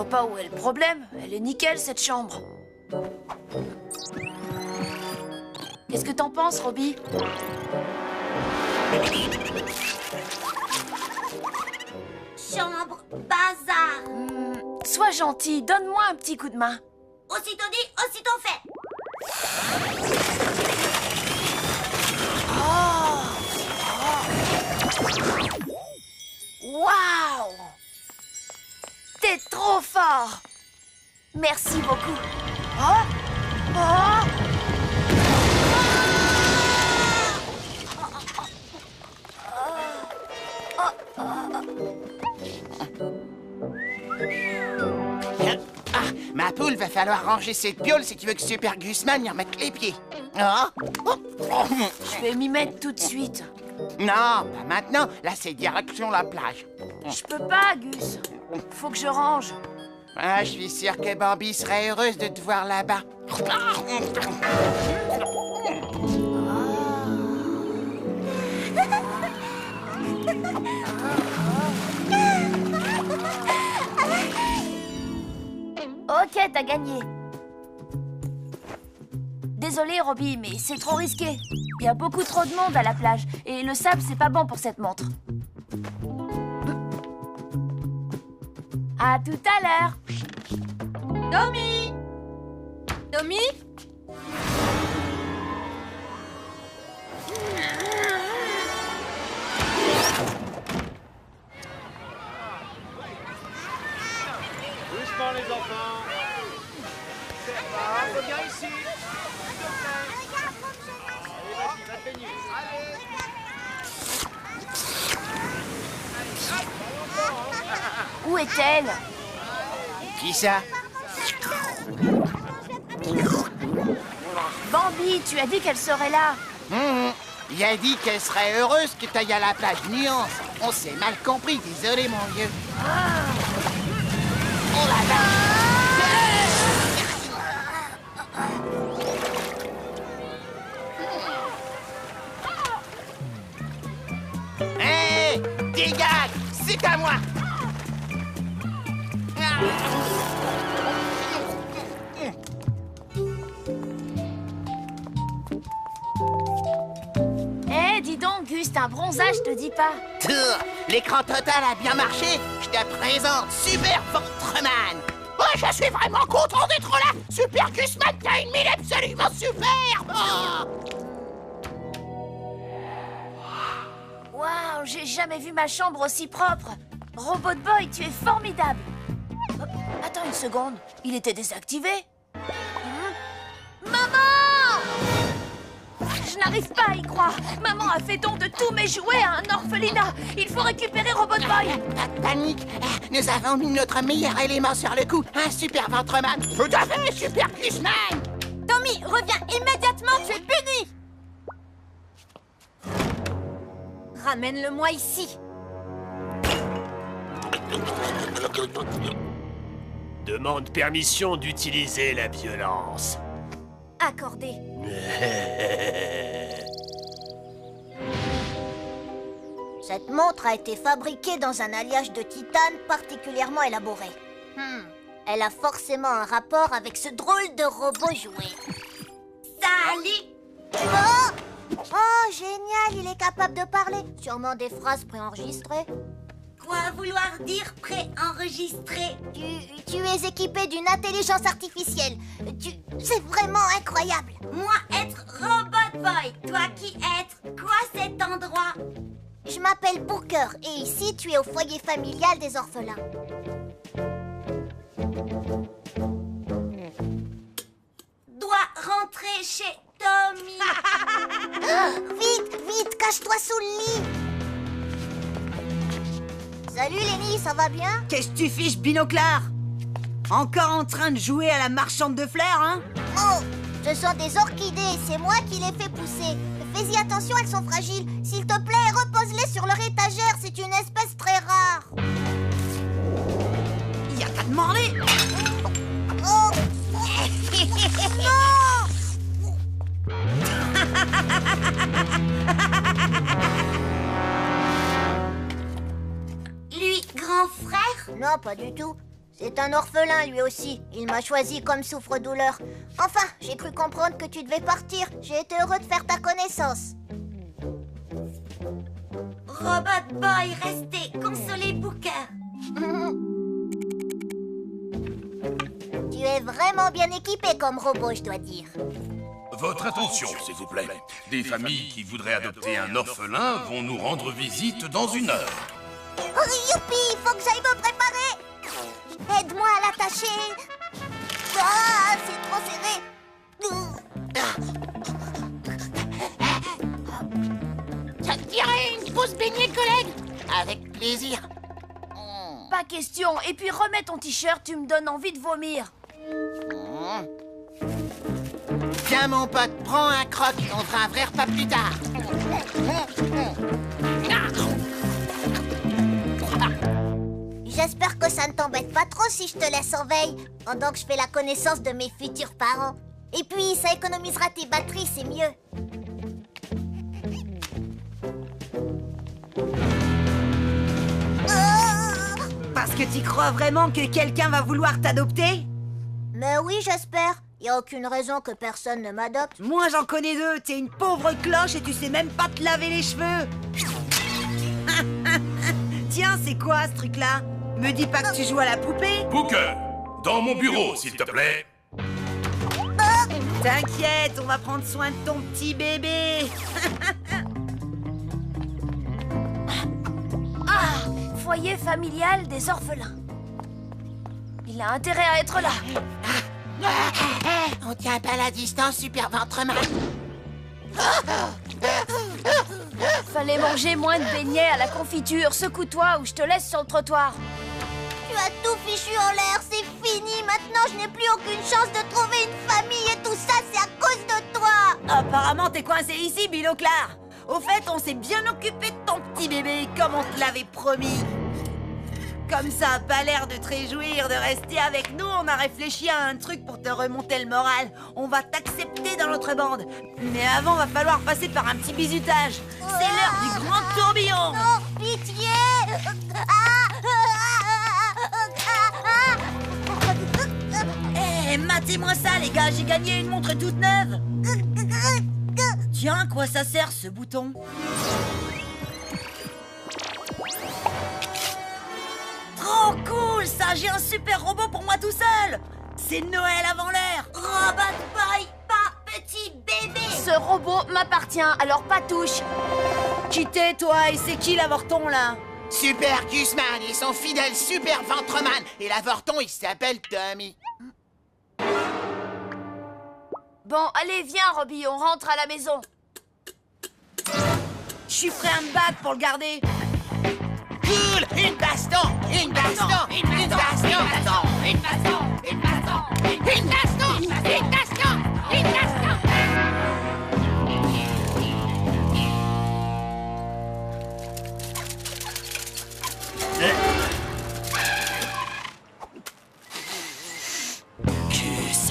vois pas où est le problème. Elle est nickel, cette chambre. Qu'est-ce que t'en penses, Robbie? Chambre, bazar. Sois gentil, donne-moi un petit coup de main. Aussitôt dit, aussitôt fait. Waouh! T'es trop fort! Merci beaucoup. Oh! Oh! Ma poule, va falloir ranger cette piole si tu veux que Super Gusman y remette les pieds. Ah. Je vais m'y mettre tout de suite. Non, pas maintenant. Là, c'est direction la plage. Je peux pas, Gus. Faut que je range. Ah, je suis sûr que Bambi serait heureuse de te voir là-bas. Ok, t'as gagné. Désolé, Robbie, mais c'est trop risqué. Il y a beaucoup trop de monde à la plage. Et le sable, c'est pas bon pour cette montre. À tout à l'heure. Tommy! Tommy? Doucement les enfants. C'est pas, reviens ici. Allez, vas-y, va te baigner. Allez. Où est-elle? Qui ça? Bambi, tu as dit qu'elle serait là. Il a dit qu'elle serait heureuse que t'ailles à la plage. Nuance. On s'est mal compris. Désolé, mon vieux. Oh la vache! Hé! Dégage! C'est à moi! Eh, dis donc, Gus, un bronzage, je te dis pas. L'écran total a bien marché. Je te présente Super Ventreman. Oh, je suis vraiment content d'être là. Super Gusman, t'as une mine absolument superbe. Waouh, j'ai jamais vu ma chambre aussi propre. Robot Boy, tu es formidable. Hop, attends une seconde, il était désactivé. Maman! Je n'arrive pas à y croire. Maman a fait don de tous mes jouets à un orphelinat. Il faut récupérer Robot Boy. Pas de panique. Nous avons mis notre meilleur élément sur le coup. Un Super Ventreman. Tout à fait, Super Gusman. Tommy, reviens immédiatement, tu es puni! Ramène-le-moi ici. Demande permission d'utiliser la violence. Accordé. Cette montre a été fabriquée dans un alliage de titane particulièrement élaboré. Elle a forcément un rapport avec ce drôle de robot jouet. Salut! Oh, génial, il est capable de parler. Sûrement des phrases préenregistrées. Quoi vouloir dire préenregistré? Tu es équipé d'une intelligence artificielle. C'est vraiment incroyable. Moi être Robot Boy, toi qui être quoi cet endroit? Je m'appelle Booker et ici tu es au foyer familial des orphelins. Dois rentrer chez Tommy. Vite, vite, cache-toi sous le lit. Salut Lenny, ça va bien? Qu'est-ce que tu fiches, binoclard? Encore en train de jouer à la marchande de fleurs, hein? Oh, ce sont des orchidées, c'est moi qui les fais pousser. Fais-y attention, elles sont fragiles. S'il te plaît, repose-les sur leur étagère, c'est une espèce très rare. Il y a qu'à demander. Oh. Non! Lui, grand frère? Non, pas du tout. C'est un orphelin, lui aussi. Il m'a choisi comme souffre-douleur. Enfin, j'ai cru comprendre que tu devais partir. J'ai été heureux de faire ta connaissance. Robot Boy, restez, consolez Booker. Tu es vraiment bien équipé comme robot, je dois dire. Votre attention, s'il vous plaît. Des familles qui voudraient adopter un orphelin vont nous rendre visite dans 1 heure. Oh, youpi, il faut que j'aille me préparer. Aide-moi à l'attacher. Ah, c'est trop serré. Ça te dirait une pause baignée, collègue? Avec plaisir. Pas question. Et puis remets ton t-shirt, tu me donnes envie de vomir. Tiens, mon pote, prends un croc. On fera un vrai repas plus tard. J'espère que ça ne t'embête pas trop si je te laisse en veille, pendant que je fais la connaissance de mes futurs parents. Et puis, ça économisera tes batteries, c'est mieux. Parce que tu crois vraiment que quelqu'un va vouloir t'adopter? Mais oui, j'espère. Y a aucune raison que personne ne m'adopte. Moi, j'en connais 2. T'es une pauvre cloche et tu sais même pas te laver les cheveux. Tiens, c'est quoi ce truc-là? Me dis pas que tu joues à la poupée? Booker, dans mon bureau, s'il te plaît. T'inquiète, on va prendre soin de ton petit bébé. Foyer familial des orphelins. Il a intérêt à être là. On tient pas la distance, super ventreman. Fallait manger moins de beignets à la confiture. Secoue-toi ou je te laisse sur le trottoir. Tu as tout fichu en l'air, c'est fini. Maintenant, je n'ai plus aucune chance de trouver une famille et tout ça, c'est à cause de toi. Apparemment, t'es coincé ici, Binoclar. Au fait, on s'est bien occupé de ton petit bébé, comme on te l'avait promis. Comme ça a pas l'air de te réjouir de rester avec nous, on a réfléchi à un truc pour te remonter le moral. On va t'accepter dans notre bande. Mais avant, va falloir passer par un petit bisutage. C'est l'heure du grand tourbillon. Non, pitié. Eh, matez-moi ça, les gars, j'ai gagné une montre toute neuve. Tiens, à quoi ça sert, ce bouton? Trop cool, ça! J'ai un super robot pour moi tout seul! C'est Noël avant l'heure! Robot Boy, pas petit bébé. Ce robot m'appartient, alors pas touche. Quittez, toi, et c'est qui l'avorton, là? Super Gusman et son fidèle super ventreman. Et l'avorton, il s'appelle Tommy. Bon, allez, viens, Robbie, on rentre à la maison. Je suis prêt à me battre pour le garder. Cool! Une baston! Une baston! Une baston! Une baston! Une baston! Une baston! Une baston! Une baston! Une baston! Gus.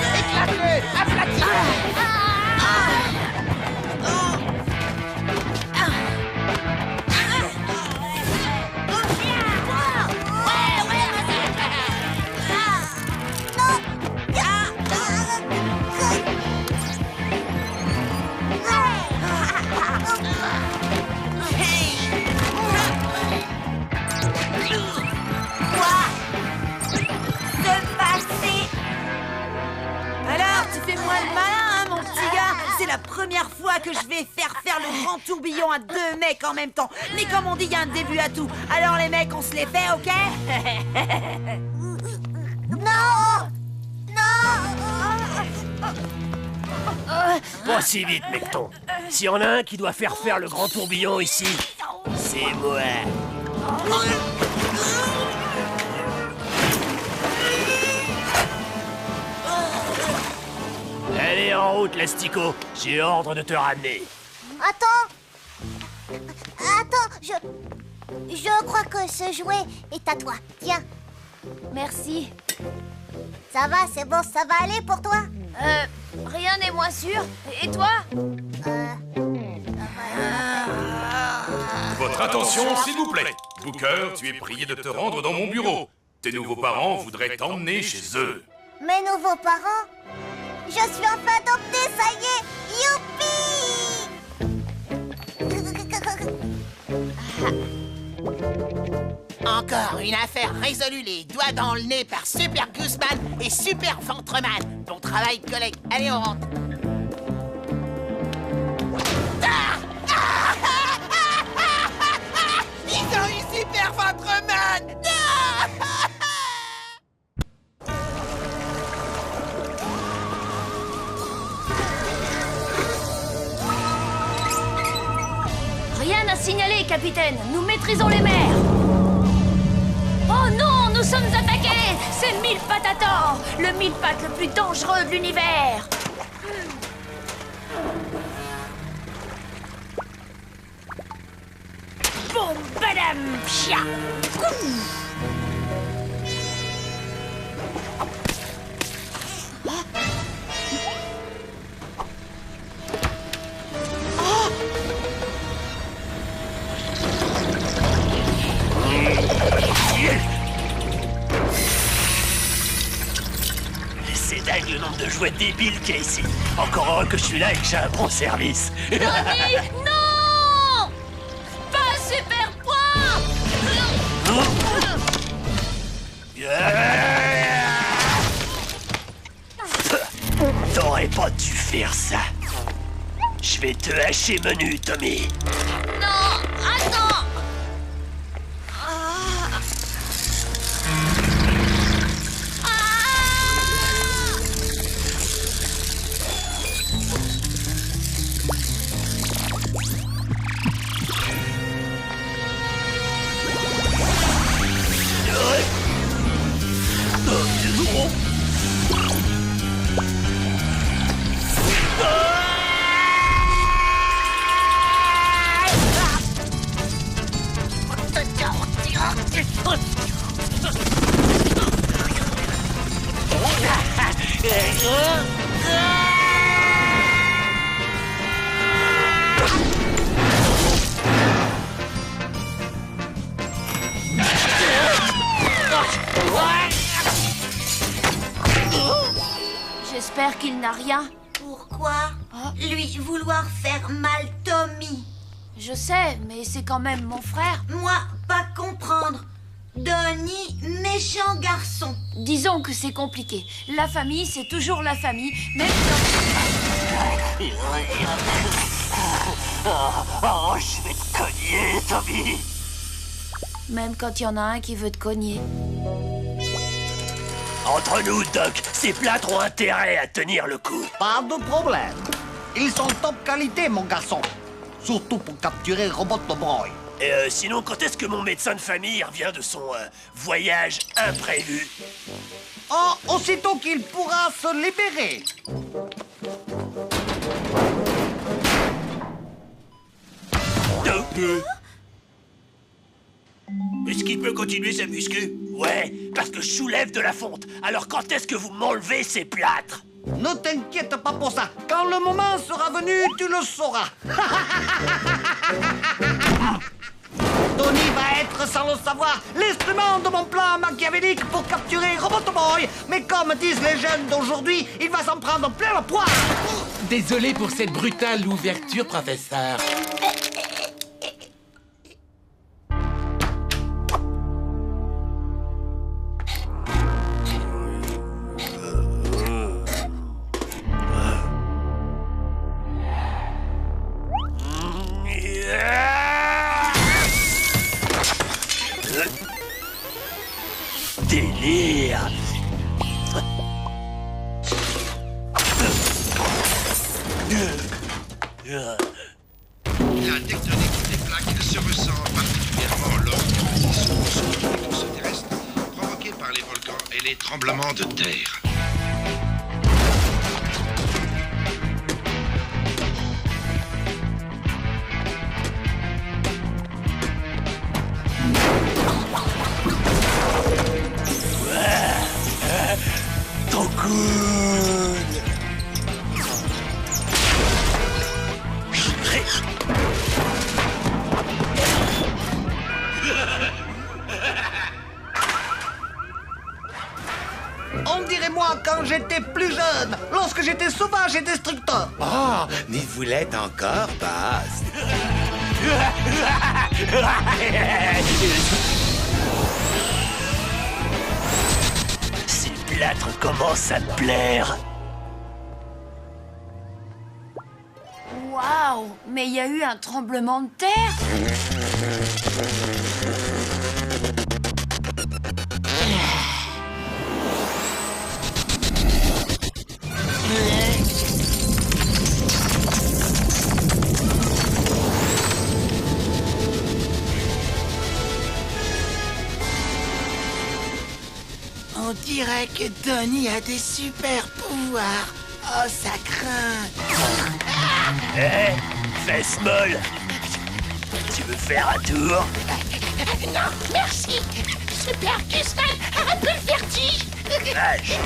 Éclate-le! Aplatis-le! Alors, tu fais moins le malin, hein, mon petit gars? C'est la première fois que je vais faire le grand tourbillon à 2 mecs en même temps. Mais comme on dit, il y a un début à tout. Alors les mecs, on se les fait, ok? Non. Pas si vite, mecton. S'il y en a un qui doit faire le grand tourbillon ici, c'est moi. Allez, en route, l'asticot. J'ai ordre de te ramener. Attends, je crois que ce jouet est à toi. Tiens, Merci. ça va, c'est bon, ça va aller pour toi? Rien n'est moins sûr. Et toi? Votre attention, s'il vous plaît. Booker, tu es prié de te rendre dans mon bureau. Tes nouveaux parents voudraient t'emmener chez eux. Mes nouveaux parents? Je suis enfin adoptée, ça y est! Youpi! Encore une affaire résolue les doigts dans le nez par Super Gooseman et Super Ventreman. Bon travail, collègue. Allez, on rentre. Ils ont eu Super Ventreman! Rien à signaler, capitaine. Nous maîtrisons les mers. Oh non, nous sommes attaqués. C'est Mille Patator, le mille-pattes le plus dangereux de l'univers. Boum, badam, pia. C'est dingue le nombre de jouets débiles qu'il y a ici. Encore heureux que je suis là et que j'ai un bon service. Tony, non! Pas super point! T'aurais pas dû faire ça. Je vais te hacher menu, Tommy. Non, attends! J'espère qu'il n'a rien. Pourquoi lui vouloir faire mal, Tommy? Je sais, mais c'est quand même mon frère. Moi, pas comprendre. Donnie, méchant garçon. Disons que c'est compliqué. La famille, c'est toujours la famille, même Oh, je vais te cogner, Tommy. quand il y en a un qui veut te cogner. Entre nous, Doc, ces plâtres ont intérêt à tenir le coup. Pas de problème. Ils sont top qualité, mon garçon. Surtout pour capturer Robot Boy. Et sinon, quand est-ce que mon médecin de famille revient de son voyage imprévu? Oh, aussitôt qu'il pourra se libérer. Est-ce qu'il peut continuer sa muscu? Ouais, parce que je soulève de la fonte. Alors quand est-ce que vous m'enlevez ces plâtres? Ne t'inquiète pas pour ça. Quand le moment sera venu, tu le sauras. Tony va être, sans le savoir, l'instrument de mon plan machiavélique pour capturer Robot Boy. Mais comme disent les jeunes d'aujourd'hui, il va s'en prendre plein la poire. Désolé pour cette brutale ouverture, professeur. Délire. La tectonique des plaques se ressent particulièrement lors des transitions sur les courses terrestres provoquées par les volcans et les tremblements de terre. Trop cool. On dirait moi quand j'étais plus jeune, lorsque j'étais sauvage et destructeur. Oh, mais vous l'êtes encore, Buzz. Ces plâtres commencent à me plaire. Waouh! Mais il y a eu un tremblement de terre? On dirait que Donnie a des super pouvoirs. Oh, ça craint. Hé, fesse molle. Tu veux faire un tour? Non, merci. Super Guzman a un peu le vertige. Vache.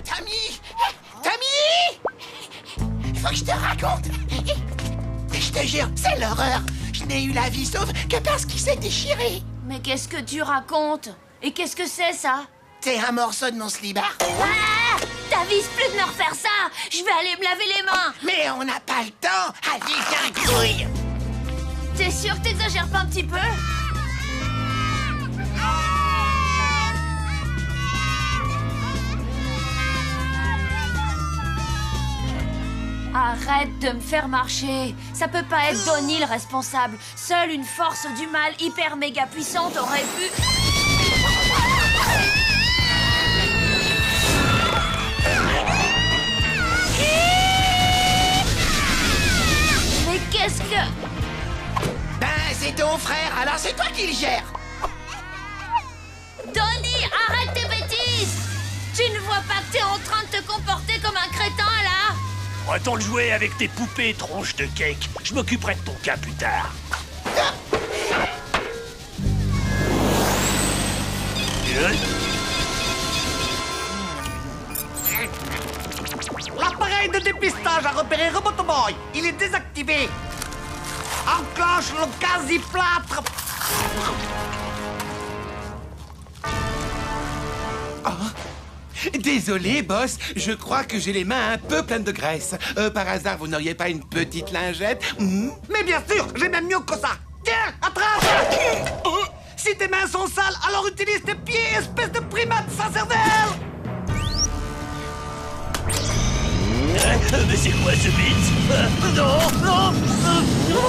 Tommy, faut que je te raconte. Je te jure, c'est l'horreur. Je n'ai eu la vie sauve que parce qu'il s'est déchiré. Mais qu'est-ce que tu racontes? Et qu'est-ce que c'est, ça? C'est un morceau de mon slibard. Ah! T'avises plus de me refaire ça! Je vais aller me laver les mains! Mais on n'a pas le temps. Allez, un couille. T'es sûr que t'exagères pas un petit peu? Arrête de me faire marcher. Ça peut pas être Donnie le responsable. Seule une force du mal hyper méga puissante aurait pu... Mais qu'est-ce que... Ben, c'est ton frère, alors c'est toi qui le gères. Donnie, arrête tes bêtises! Tu ne vois pas que t'es en train de te comporter comme un crétin, là? Retourne jouer avec tes poupées, tronche de cake. Je m'occuperai de ton cas plus tard. L'appareil de dépistage a repéré Robotoboy. Il est désactivé. Enclenche le quasi-plâtre. Désolé, boss, je crois que j'ai les mains un peu pleines de graisse. Par hasard, vous n'auriez pas une petite lingette? Mais bien sûr, j'ai même mieux que ça. Tiens, attrape. Si tes mains sont sales, alors utilise tes pieds, espèce de primate sans cervelle. Mais c'est quoi ce beat? Non, non, non.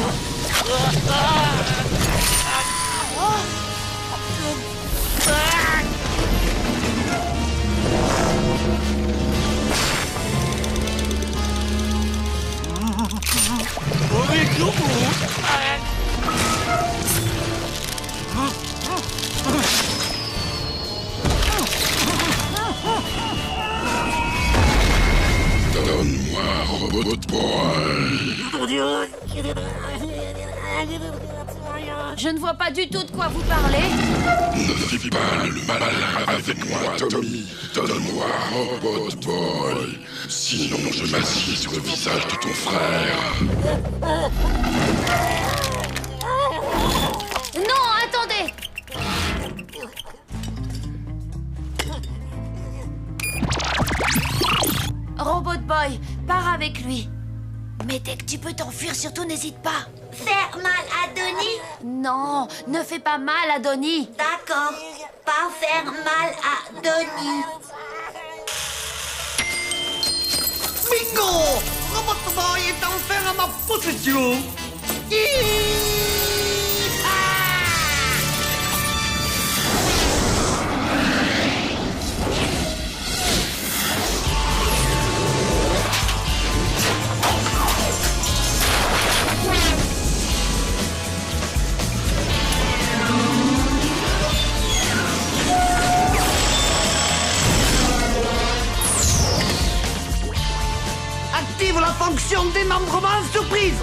Donne-moi Robotboy. Je ne vois pas du tout de quoi vous parlez. Ne fais pas le malin avec moi, Tommy. Donne-moi Robotboy. Sinon, je m'assieds sur le visage de ton frère. Non, attendez! Robot Boy, pars avec lui. Mais dès que tu peux t'enfuir, surtout n'hésite pas. Faire mal à Donnie? Non, ne fais pas mal à Donnie. D'accord. Pas faire mal à Donnie. Bingo! Robotoboy est enfin à ma possession. Active la fonction démembrement surprise.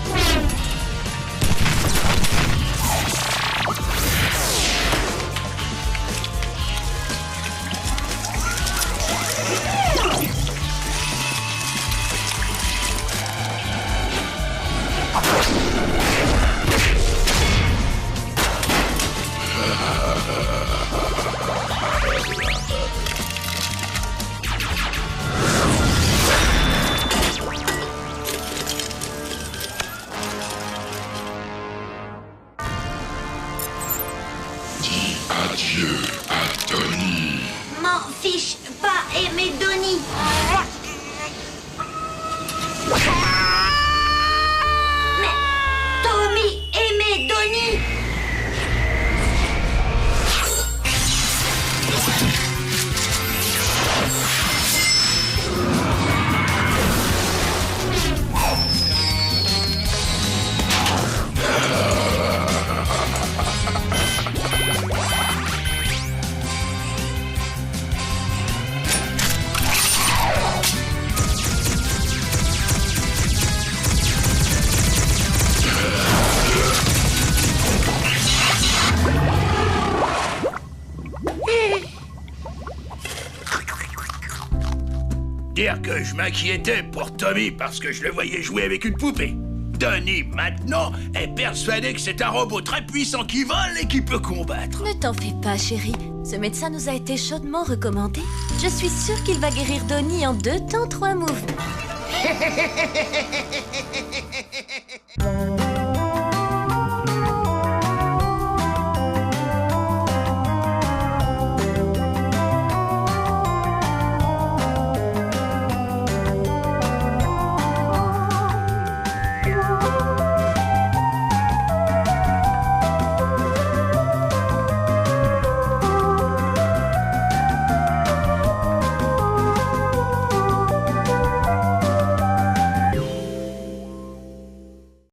adieu à Tony. M'en fiche pas aimer Donnie. Mais Tommy aimait Donnie. Dire que je m'inquiétais pour Tommy parce que je le voyais jouer avec une poupée. Donnie, maintenant, est persuadé que c'est un robot très puissant qui vole et qui peut combattre. Ne t'en fais pas, chérie. Ce médecin nous a été chaudement recommandé. Je suis sûre qu'il va guérir Donnie en 2 temps 3 mouvements.